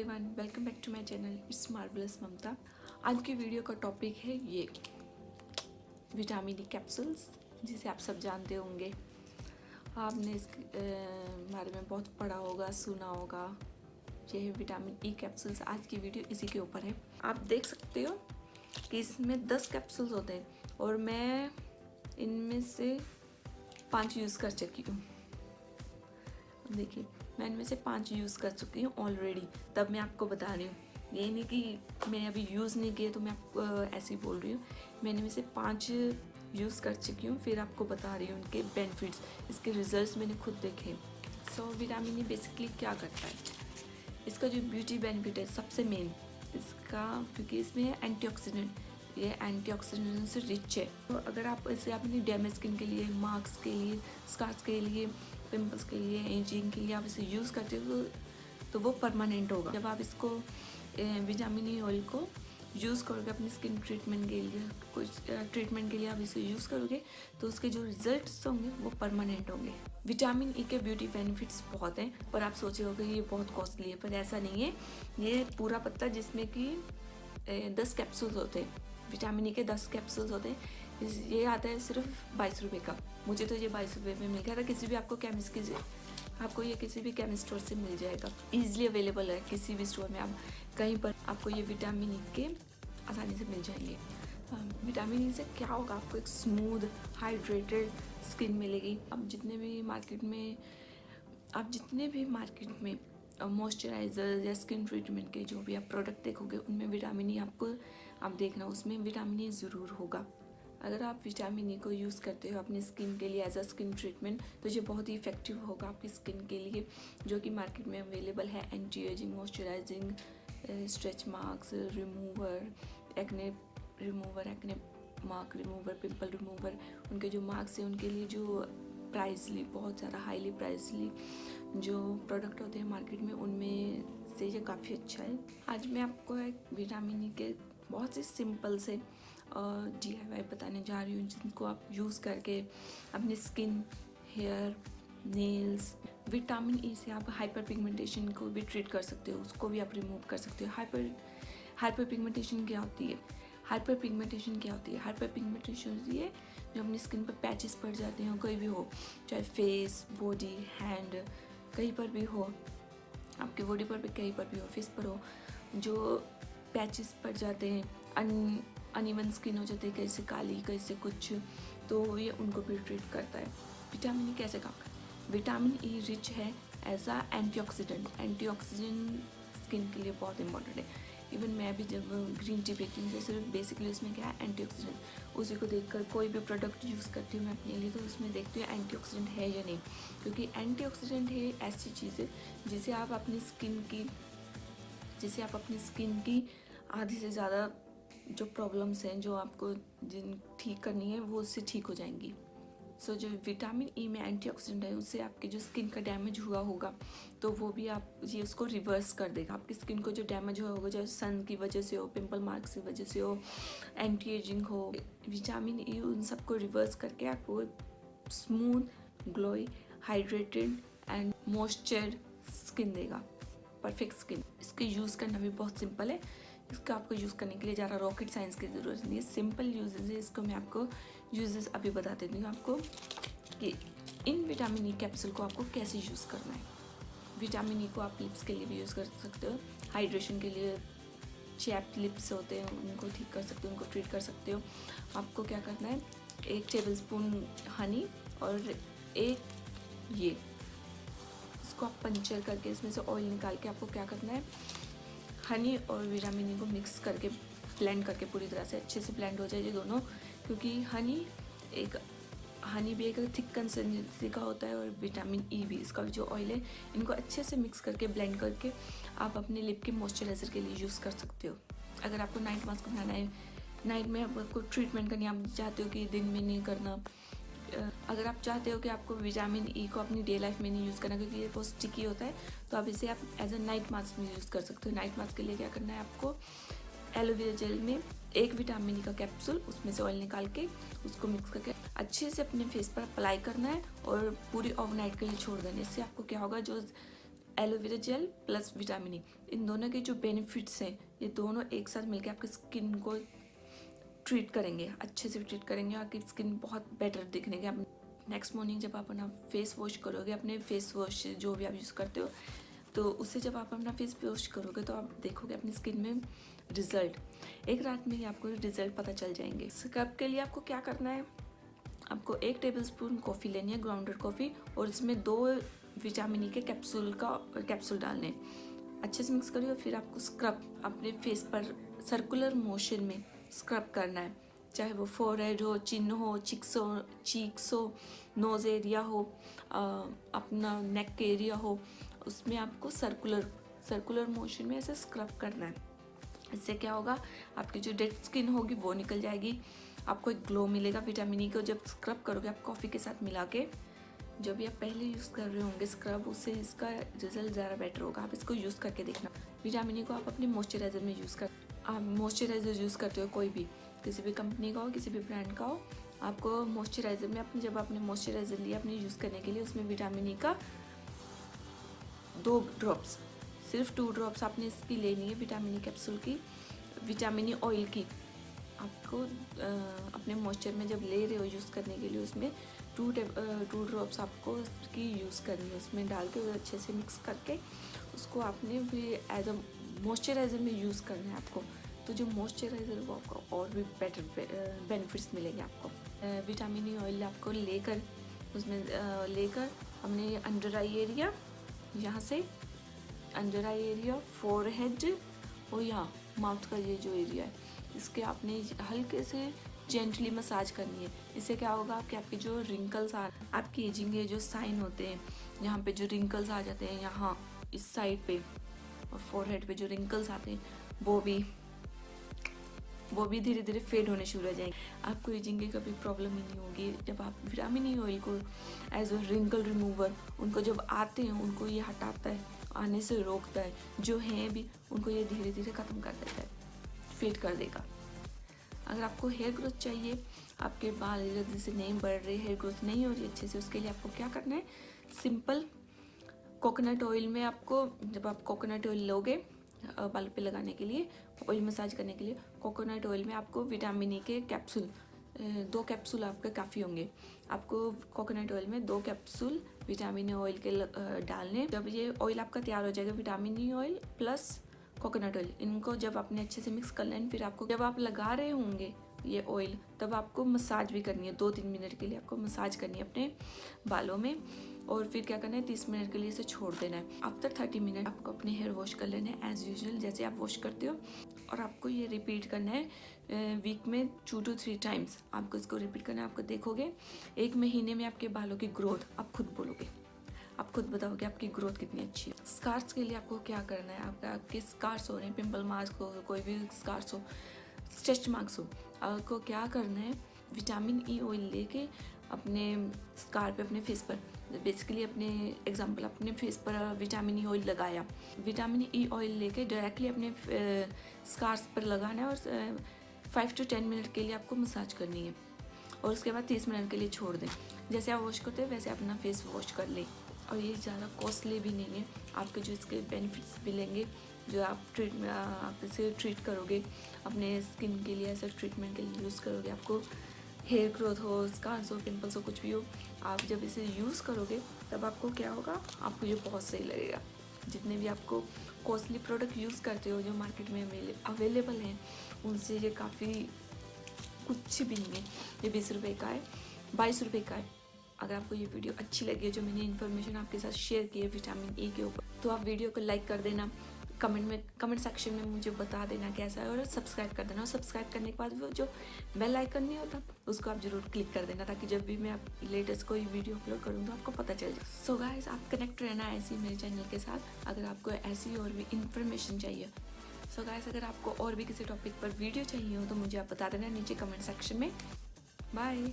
Everyone, welcome back to my channel it's marvellous Mamta. आज की video का टॉपिक है ये विटामिन ई कैप्सूल्स, जिसे आप सब जानते होंगे। आपने इसके बारे में बहुत पढ़ा होगा, सुना होगा। ये है विटामिन ई कैप्सूल्स। आज की वीडियो इसी के ऊपर है। आप देख सकते हो कि इसमें 10 कैप्सूल्स होते हैं और मैं इनमें से 5 यूज़ कर चुकी हूँ। देखिए, मैं इनमें से 5 यूज़ कर चुकी हूँ ऑलरेडी, तब मैं आपको बता रही हूँ। ये नहीं कि मैंने अभी यूज़ नहीं किए तो मैं आपको ऐसे ही बोल रही हूँ। मैं इनमें से 5 यूज़ कर चुकी हूँ, फिर आपको बता रही हूँ उनके बेनिफिट्स। इसके रिजल्ट्स मैंने खुद देखे। विटामिन ई बेसिकली क्या करता है, इसका जो ब्यूटी बेनिफिट है सबसे मेन इसका, क्योंकि इसमें है एंटीऑक्सीडेंट। ये एंटीऑक्सीडेंट से रिच है। तो अगर आप इसे अपनी डैमेज स्किन के लिए, मार्क्स के लिए, स्कार्स के लिए, पिंपल्स के लिए, एजिंग के लिए आप इसे यूज़ करते हो तो वो परमानेंट होगा। जब आप इसको विटामिन ई ऑयल को यूज़ करोगे अपनी स्किन ट्रीटमेंट के लिए, कुछ ट्रीटमेंट के लिए आप इसे यूज़ करोगे तो उसके जो रिजल्ट्स होंगे वो परमानेंट होंगे। विटामिन ई के ब्यूटी बेनिफिट्स बहुत हैं, पर आप सोचे होगे ये बहुत कॉस्टली है, पर ऐसा नहीं है। ये पूरा पत्ता जिसमें कि 10 कैप्सूल्स होते हैं, विटामिन ई के 10 कैप्सूल्स होते हैं। ये आता है सिर्फ 22 रुपये का। मुझे तो ये 22 रुपये में मिल गया था। किसी भी आपको ये किसी भी केमिस्ट स्टोर से मिल जाएगा। ईजिली अवेलेबल है किसी भी स्टोर में। आप कहीं पर आपको ये विटामिन ई के आसानी से मिल जाएंगे। विटामिन ई से क्या होगा, आपको एक स्मूथ हाइड्रेटेड स्किन मिलेगी। आप जितने भी मार्केट में मॉइस्चराइज़र या स्किन ट्रीटमेंट के जो भी आप प्रोडक्ट देखोगे उनमें विटामिन ई आप देखना उसमें विटामिन ई ज़रूर होगा। अगर आप विटामिन ई को यूज़ करते हो अपनी स्किन के लिए एज अ स्किन ट्रीटमेंट, तो ये बहुत ही इफेक्टिव होगा आपकी स्किन के लिए, जो कि मार्केट में अवेलेबल है। Anti ageing, moisturising, stretch marks remover, acne mark remover, pimple remover. उनके जो मार्क्स हैं उनके लिए जो प्राइसली, बहुत ज़्यादा हाईली प्राइसली जो प्रोडक्ट होते हैं मार्केट में, उनमें से ये काफ़ी अच्छा है। आज मैं आपको एक विटामिन ई के बहुत से सिंपल से DIY बताने जा रही हूँ, जिनको आप यूज़ करके अपनी skin, hair, nails, vitamin E से आप हाइपर पिगमेंटेशन को भी ट्रीट कर सकते हो, उसको भी आप रिमूव कर सकते हो। हाइपर पिगमेंटेशन क्या होती है? हाइपर पिगमेंटेशन ये जो अपनी स्किन पर पैचेस पड़ जाते हैं, कोई भी हो, चाहे फेस, बॉडी, हैंड, कहीं पर भी हो, आपके बॉडी पर भी कहीं पर भी हो, फेस पर हो, जो पैचेस पड़ जाते हैं, अनइवन स्किन हो जाती है, कहीं से काली, कहीं से कुछ, तो ये उनको भी ट्रीट करता है। विटामिन ई कैसे काम करता है? विटामिन ई रिच है एज अ एंटीऑक्सीडेंट स्किन के लिए बहुत इंपॉर्टेंट है। इवन मैं भी जब ग्रीन टी पीती हूँ, सिर्फ बेसिकली उसमें क्या है, एंटीऑक्सीडेंट। उसी को देखकर कोई भी प्रोडक्ट यूज़ करती हूँ मैं अपने लिए, तो उसमें देखती हूँ एंटीऑक्सीडेंट है या नहीं, क्योंकि एंटीऑक्सीडेंट है ऐसी चीज़ है जिसे आप अपनी स्किन की आधी से ज़्यादा जो प्रॉब्लम्स हैं, जो आपको जिन ठीक करनी है, वो उससे ठीक हो जाएंगी। जो विटामिन ई में एंटीऑक्सीडेंट है, उससे आपके जो स्किन का डैमेज हुआ होगा तो वो भी ये उसको रिवर्स कर देगा। आपकी स्किन को जो डैमेज हुआ होगा, चाहे सन की वजह से हो, पिंपल मार्क्स की वजह से हो, एंटी एजिंग हो, विटामिन ई उन सबको रिवर्स करके आपको smooth, glowy, hydrated and moisture skin देगा, परफेक्ट स्किन। इसके यूज़ करना भी बहुत सिंपल है। इसका आपको यूज़ करने के लिए ज़्यादा रॉकेट साइंस की ज़रूरत नहीं है, सिंपल यूजेस है। इसको मैं आपको यूजेस अभी बता देती हूँ आपको कि इन विटामिन ई कैप्सूल को आपको कैसे यूज़ करना है। विटामिन ई को आप लिप्स के लिए भी यूज़ कर सकते हो, हाइड्रेशन के लिए। चैप्ड लिप्स होते हैं उनको ठीक कर सकते हो, उनको ट्रीट कर सकते हो। आपको क्या करना है, 1 टेबलस्पून हनी और इसको आप पंचर करके इसमें से ऑयल निकाल के आपको क्या करना है, हनी और विटामिन ई को मिक्स करके ब्लेंड करके पूरी तरह से अच्छे से ब्लेंड हो जाए ये दोनों, क्योंकि हनी भी एक थिक कंसिस्टेंसी का होता है और विटामिन ई भी, इसका जो ऑयल है, इनको अच्छे से मिक्स करके ब्लेंड करके आप अपने लिप के मॉइस्चराइज़र के लिए यूज़ कर सकते हो। अगर आपको नाइट मास्क बनाना है, नाइट में आपको ट्रीटमेंट करनी, आप चाहते हो कि दिन में नहीं करना, अगर आप चाहते हो कि आपको विटामिन ई को अपनी डे लाइफ में नहीं यूज़ करना क्योंकि ये बहुत स्टिकी होता है, तो आप इसे एज अ नाइट मास्क में यूज़ कर सकते हो। नाइट मास्क के लिए क्या करना है, आपको एलोवेरा जेल में 1 विटामिन ई का कैप्सूल, उसमें से ऑयल निकाल के उसको मिक्स करके अच्छे से अपने फेस पर अप्लाई करना है और पूरी ओवरनाइट के लिए छोड़ देना। इससे आपको क्या होगा, जो aloe vera gel plus vitamin E, इन दोनों के जो बेनिफिट्स हैं ये दोनों एक साथ मिलकर आपकी स्किन को ट्रीट करेंगे, अच्छे से ट्रीट करेंगे और आपकी स्किन बहुत बेटर दिखने के। आप नेक्स्ट मॉर्निंग जब आप अपना फेस वॉश करोगे, अपने फेस वॉश जो भी आप यूज़ करते हो, तो उससे जब आप अपना फेस वॉश करोगे तो आप देखोगे अपनी स्किन में रिजल्ट, एक रात में ही आपको रिजल्ट पता चल जाएंगे। स्क्रब के लिए आपको क्या करना है, आपको 1 टेबलस्पून कॉफ़ी लेनी है, ग्राउंडेड कॉफ़ी, और इसमें 2 विटामिन ई के कैप्सूल डालने हैं। अच्छे से मिक्स करिए और फिर आपको स्क्रब अपने फेस पर सर्कुलर मोशन में स्क्रब करना है, चाहे वो फोरहेड हो, चिन हो, चीक्स हो, नोज़ एरिया हो, अपना नेक एरिया हो, उसमें आपको सर्कुलर मोशन में ऐसे स्क्रब करना है। इससे क्या होगा, आपकी जो डेड स्किन होगी वो निकल जाएगी, आपको एक ग्लो मिलेगा। विटामिन ई को जब स्क्रब करोगे आप कॉफ़ी के साथ मिला के, जब भी आप पहले यूज़ कर रहे होंगे स्क्रब, उससे इसका रिजल्ट ज़्यादा बेटर होगा। आप इसको यूज़ करके देखना। विटामिन ई को आप अपने मॉइस्चराइज़र में आप मॉइस्चराइज़र यूज़ करते हो, कोई भी किसी भी कंपनी का हो, किसी भी ब्रांड का हो, आपको मॉइस्चराइज़र में अपने जब आपने मॉइस्चराइज़र लिया अपने यूज़ करने के लिए, उसमें विटामिन ई का 2 ड्रॉप्स, सिर्फ 2 ड्रॉप्स आपने इसकी लेनी है, विटामिन ई कैप्सूल की, विटामिन ई ऑयल की। आपको अपने मॉइस्चर में जब ले रहे हो यूज़ करने के लिए, उसमें 2 ड्रॉप्स आपको उसकी यूज़ करनी है, उसमें डाल के अच्छे से मिक्स करके उसको आपने भी एज अ मॉइस्चराइज़र में यूज़ करना है आपको। तो जो मॉइस्चराइज़र वो आपको और भी बेटर बेनिफिट्स मिलेंगे आपको। विटामिन ई ऑयल आपको लेकर हमने अंडर आई एरिया, यहाँ से अंडर आई एरिया, फोरहेड और यहाँ माउथ का ये जो एरिया है, इसके आपने हल्के से जेंटली मसाज करनी है। इससे क्या होगा, आपके जो रिंकल्स आपकी एजिंग के जो साइन होते हैं, यहाँ पे जो रिंकल्स आ जाते हैं, यहाँ इस साइड पे और फोरहेड पे जो रिंकल्स आते हैं, वो भी धीरे धीरे फेड होने शुरू हो जाएंगे। आपको एजिंग की कभी प्रॉब्लम ही नहीं होगी जब आप विटामिन ई ऑयल को एज अ रिंकल रिमूवर, उनको जब आते हैं उनको ये हटाता है, आने से रोकता है, जो हैं भी उनको ये धीरे धीरे ख़त्म कर देता है, फेड कर देगा। अगर आपको हेयर ग्रोथ चाहिए, आपके बाल जल्दी से नहीं बढ़ रहे, हेयर ग्रोथ नहीं हो रही अच्छे से, उसके लिए आपको क्या करना है, सिंपल कोकोनट ऑयल में आपको, जब आप कोकोनट ऑयल लोगे बालों पे लगाने के लिए, ऑयल मसाज करने के लिए, कोकोनट ऑयल में आपको विटामिन ई के कैप्सूल 2 कैप्सूल आपके काफ़ी होंगे। आपको कोकोनट ऑयल में 2 कैप्सूल विटामिन ई ऑयल के डालने। जब ये ऑयल आपका तैयार हो जाएगा, vitamin E oil plus coconut oil, इनको जब आपने अच्छे से मिक्स कर लेना, फिर आपको जब आप लगा रहे होंगे ये ऑयल, तब आपको मसाज भी करनी है, 2-3 मिनट के लिए आपको मसाज करनी है अपने बालों में, और फिर क्या करना है, 30 मिनट के लिए इसे छोड़ देना है। आफ्टर 30 मिनट आपको अपने हेयर वॉश कर लेना है एज यूजुअल, जैसे आप वॉश करते हो, और आपको ये रिपीट करना है वीक में 2 to 3 टाइम्स आपको इसको रिपीट करना है। आपको देखोगे 1 महीने में आपके बालों की ग्रोथ, आप खुद बोलोगे, आप खुद बताओगे आपकी ग्रोथ कितनी अच्छी है। स्कार्स के लिए आपको क्या करना है, आपके स्कार्स हो रहे हैं, पिंपल मार्क्स हो, कोई भी स्कार्स हो, स्ट्रेच मार्क्स हो, आपको क्या करना है, विटामिन ई ऑयल लेके अपने स्कार पे, अपने फेस पर, बेसिकली अपने एग्जांपल अपने फेस पर विटामिन ई ऑयल लगाया, विटामिन ई ऑयल लेके डायरेक्टली अपने स्कार्स पर लगाना है, और 5 to 10 मिनट के लिए आपको मसाज करनी है, और उसके बाद 30 मिनट के लिए छोड़ दें। जैसे आप वॉश करते हैं वैसे अपना फेस वॉश कर लें, और ये ज़्यादा कॉस्टली भी नहीं है। आपके जो इसके बेनिफिट्स मिलेंगे, जो आप इसे ट्रीट करोगे अपने स्किन के लिए, ऐसा ट्रीटमेंट के लिए यूज़ करोगे, आपको हेयर ग्रोथ हो, स्कार्स हो, पिंपल्स हो, कुछ भी हो, आप जब इसे यूज़ करोगे तब आपको क्या होगा, आपको ये बहुत सही लगेगा। जितने भी आपको कॉस्टली प्रोडक्ट यूज़ करते हो जो मार्केट में अवेलेबल हैं, उनसे ये काफ़ी कुछ भी नहीं है। ये 20 रुपये का है, 22 रुपये का है। अगर आपको ये वीडियो अच्छी लगी है, जो मैंने इन्फॉर्मेशन आपके साथ शेयर की है विटामिन ई के ऊपर, तो आप वीडियो को लाइक कर देना, कमेंट सेक्शन में मुझे बता देना कैसा है, और सब्सक्राइब कर देना। और सब्सक्राइब करने के बाद वो जो बेल आइकन नहीं होता उसको आप जरूर क्लिक कर देना, ताकि जब भी मैं लेटेस्ट कोई वीडियो अपलोड करूँ तो आपको पता चल जाए। सो गाइस, आप कनेक्ट रहना ऐसे ही मेरे चैनल के साथ, अगर आपको ऐसी और भी इन्फॉर्मेशन चाहिए। सो गाइस, अगर आपको और भी किसी टॉपिक पर वीडियो चाहिए हो तो मुझे आप बता देना नीचे कमेंट सेक्शन में। बाय।